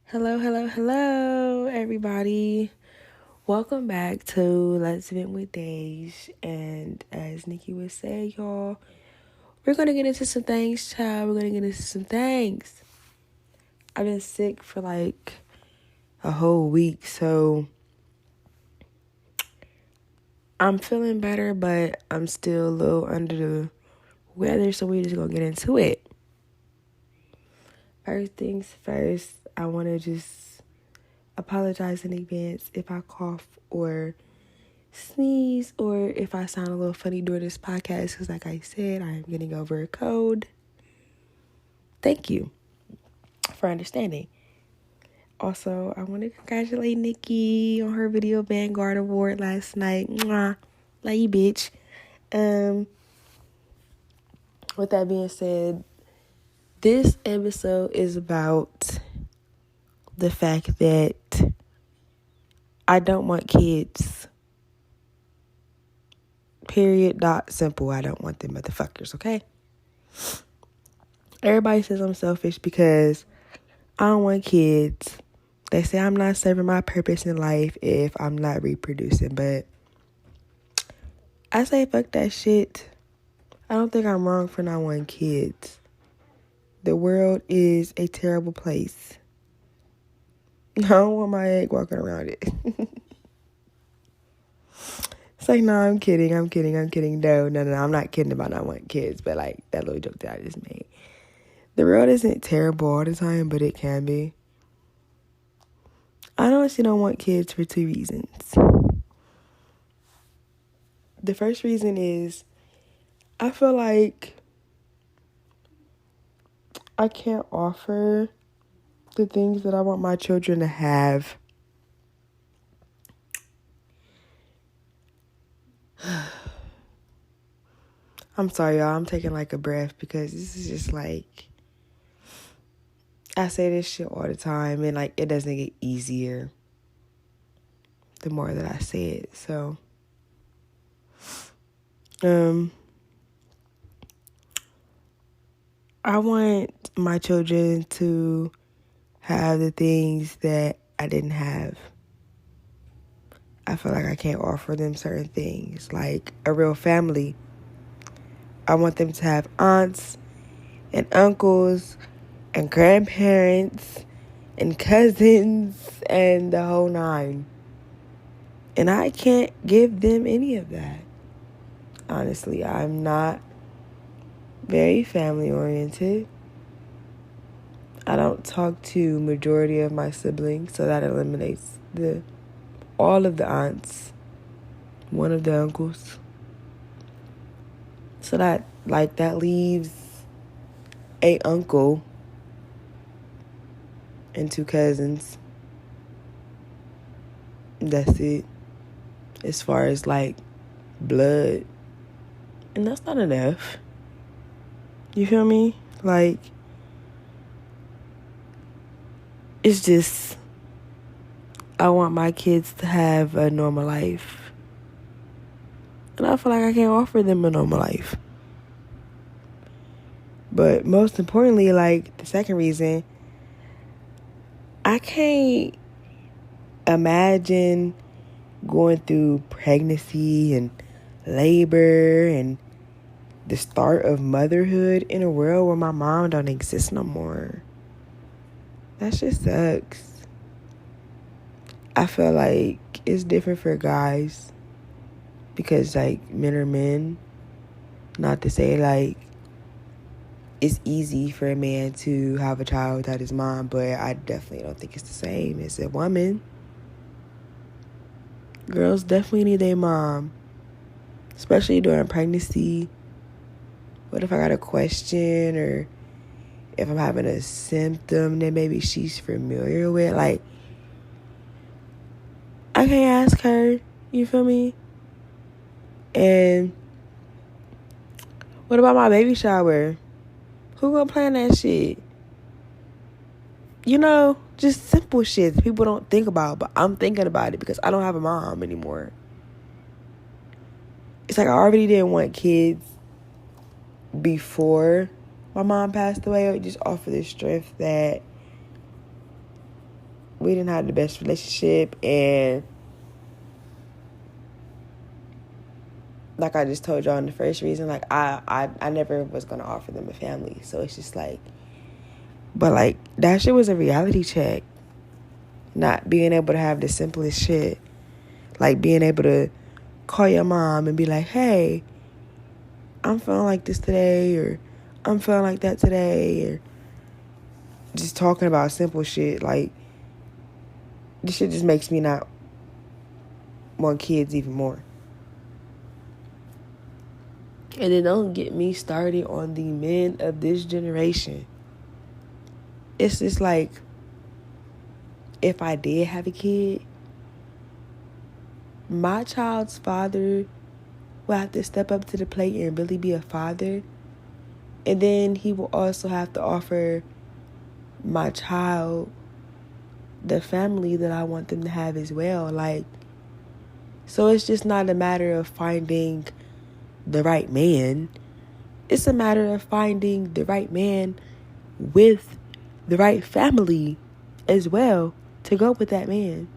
Hello, hello, hello, everybody. Welcome back to Let's Vent with Days. And as Nikki would say, y'all, we're going to get into some things, child. We're going to get into some things. I've been sick for like a whole week, so I'm feeling better, but I'm still a little under the weather, so we're just going to get into it. First things first, I want to just apologize in advance if I cough or sneeze or if I sound a little funny during this podcast, because like I said, I am getting over a cold. Thank you for understanding. Also, I want to congratulate Nikki on her Video Vanguard Award last night. Mwah. Love you, bitch. With that being said, this episode is about the fact that I don't want kids. Period. Dot simple. I don't want them motherfuckers, okay? Everybody says I'm selfish because I don't want kids. They say I'm not serving my purpose in life if I'm not reproducing. But I say fuck that shit. I don't think I'm wrong for not wanting kids. The world is a terrible place. I don't want my egg walking around it. It's like, no, I'm kidding. No, I'm not kidding about not wanting kids. But like that little joke that I just made. The world isn't terrible all the time, but it can be. I honestly don't want kids for two reasons. The first reason is I feel like I can't offer the things that I want my children to have. I'm sorry, y'all. I'm taking like a breath because this is just like, I say this shit all the time and like it doesn't get easier the more that I say it. So, I want my children to have the things that I didn't have. I feel like I can't offer them certain things, like a real family. I want them to have aunts and uncles and grandparents and cousins and the whole nine. And I can't give them any of that. Honestly, I'm not very family oriented. I don't talk to majority of my siblings, so that eliminates all of the aunts, one of the uncles. So that leaves a uncle and two cousins. That's it. As far as like blood. And that's not enough. You feel me? Like, it's just, I want my kids to have a normal life. And I feel like I can't offer them a normal life. But most importantly, like, the second reason, I can't imagine going through pregnancy and labor and the start of motherhood in a world where my mom don't exist no more. That shit sucks. I feel like it's different for guys because like men are men. Not to say like it's easy for a man to have a child without his mom, but I definitely don't think it's the same as a woman. Girls definitely need their mom, especially during pregnancy. What if I got a question or if I'm having a symptom that maybe she's familiar with? Like, I can't ask her, you feel me? And what about my baby shower? Who gonna plan that shit? You know, just simple shit people don't think about, but I'm thinking about it because I don't have a mom anymore. It's like I already didn't want kids before my mom passed away, just off of the strength that we didn't have the best relationship, and like I just told y'all in the first reason, like I never was gonna offer them a family. So it's just like, but like that shit was a reality check. Not being able to have the simplest shit, like being able to call your mom and be like, hey, I'm feeling like this today, or I'm feeling like that today, or just talking about simple shit. Like, this shit just makes me not want kids even more. And then don't get me started on the men of this generation. It's just like, if I did have a kid, my child's father will have to step up to the plate and really be a father. And then he will also have to offer my child the family that I want them to have as well. Like, so it's just not a matter of finding the right man. It's a matter of finding the right man with the right family as well to go with that man.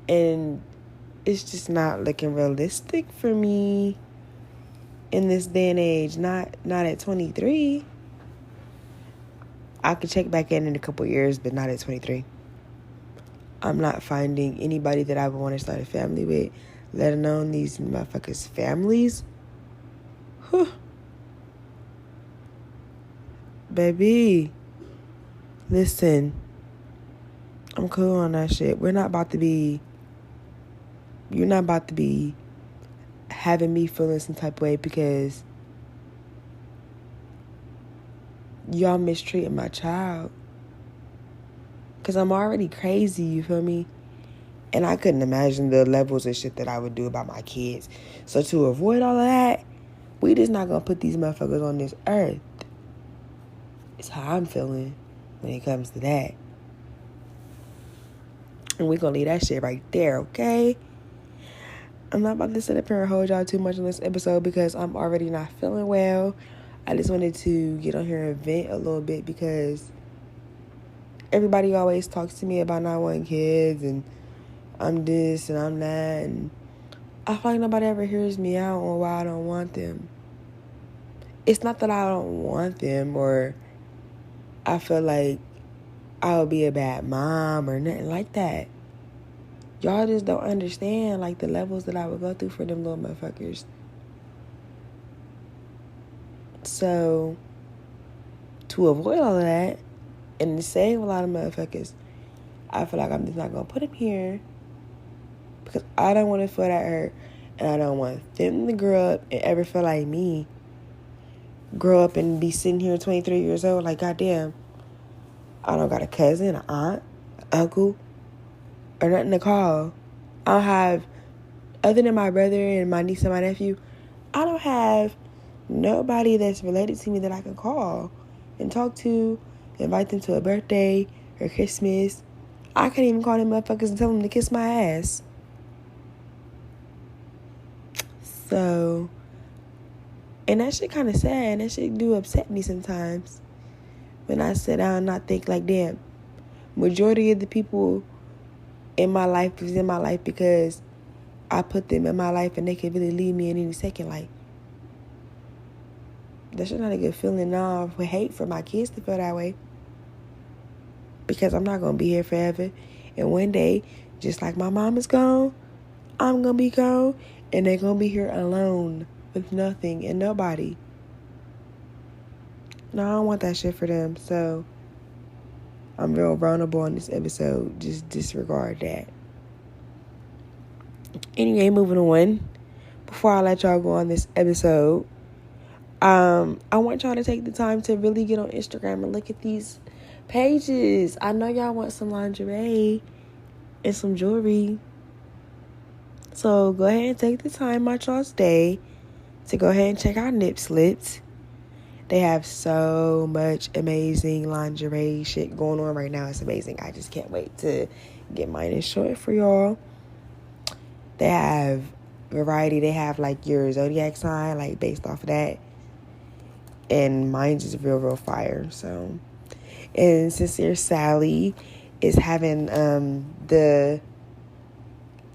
And it's just not looking realistic for me in this day and age. Not at 23. I could check back in a couple years, but not at 23. I'm not finding anybody that I would want to start a family with, let alone these motherfuckers' families. Whew. Baby, listen, I'm cool on that shit. You're not about to be having me feeling some type of way because y'all mistreating my child. Because I'm already crazy, you feel me? And I couldn't imagine the levels of shit that I would do about my kids. So to avoid all of that, we just not going to put these motherfuckers on this earth. It's how I'm feeling when it comes to that. And we're going to leave that shit right there, okay? I'm not about to sit up here and hold y'all too much on this episode because I'm already not feeling well. I just wanted to get on here and vent a little bit because everybody always talks to me about not wanting kids and I'm this and I'm that. And I feel like nobody ever hears me out on why I don't want them. It's not that I don't want them or I feel like I would be a bad mom or nothing like that. Y'all just don't understand, like, the levels that I would go through for them little motherfuckers. So, to avoid all of that, and to save a lot of motherfuckers, I feel like I'm just not going to put them here because I don't want to feel that hurt, and I don't want them to grow up and ever feel like me. Grow up and be sitting here 23 years old like, goddamn, I don't got a cousin, an aunt, an uncle, or nothing to call. I don't have, other than my brother and my niece and my nephew, I don't have nobody that's related to me that I can call and talk to, invite them to a birthday or Christmas. I can't even call them motherfuckers and tell them to kiss my ass. So, and that shit kind of sad. That shit do upset me sometimes. When I sit down and I think like, damn, majority of the people in my life is in my life because I put them in my life and they can really leave me in any second. Like, that's just not a good feeling. Now I hate for my kids to feel that way because I'm not going to be here forever. And one day, just like my mom is gone, I'm going to be gone and they're going to be here alone with nothing and nobody. No, I don't want that shit for them. So I'm real vulnerable in this episode. Just disregard that. Anyway, moving on. Before I let y'all go on this episode, I want y'all to take the time to really get on Instagram and look at these pages. I know y'all want some lingerie and some jewelry. So go ahead and take the time out y'all's day to go ahead and check out Nip Slips. They have so much amazing lingerie shit going on right now. It's amazing. I just can't wait to get mine and show it for y'all. They have variety. They have like your zodiac sign, like based off of that. And mine's just real fire. So And Sincere Sally is having the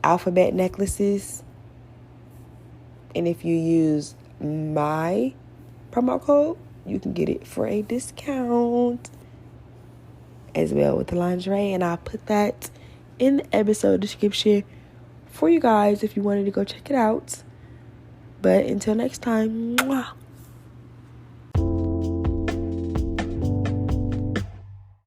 alphabet necklaces. And if you use my promo code, you can get it for a discount as well with the lingerie. And I'll put that in the episode description for you guys if you wanted to go check it out. But until next time, mwah.